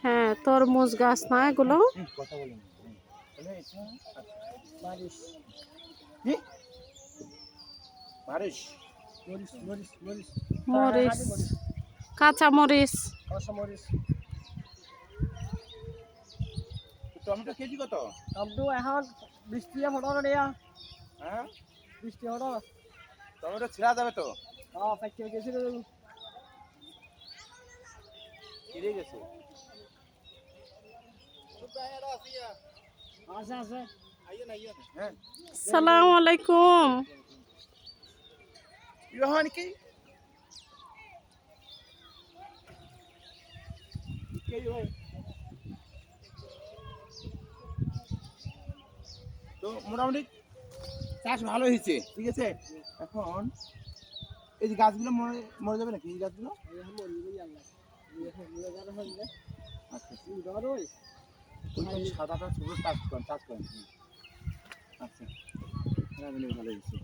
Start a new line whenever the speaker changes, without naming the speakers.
হ্যাঁ, তরমুজ গাছ না এগুলো?
কথা বলেন তাহলে এটা
বারিশ
কি বারিশ
মরিচ মরিচ মরিচ
মরিচ,
হাঁটি মরিচ
কাঁচা মরিচ।
কাঁচা মরিচ
টমেটো কেজি কত?
টমেটো এখন 20 টাকা ফটো দেয়া
হ্যাঁ
20 টাকা ফটো
টমেটো ছিঁড়া যাবে তো?
5 টাকা কেজি
ছিঁড়ে গেছে।
আছে আছে
হ্যাঁ
সালামু আলাইকুম।
ইরহান কি তো মোটামুটি চাষ ভালো হয়েছে, ঠিক আছে। এখন এই যে গাছগুলো মরে মরে যাবে নাকি এই গাছগুলো? আচ্ছা ওই সাদাটা ছোট চাষ করেন আচ্ছা ভালো হয়েছে।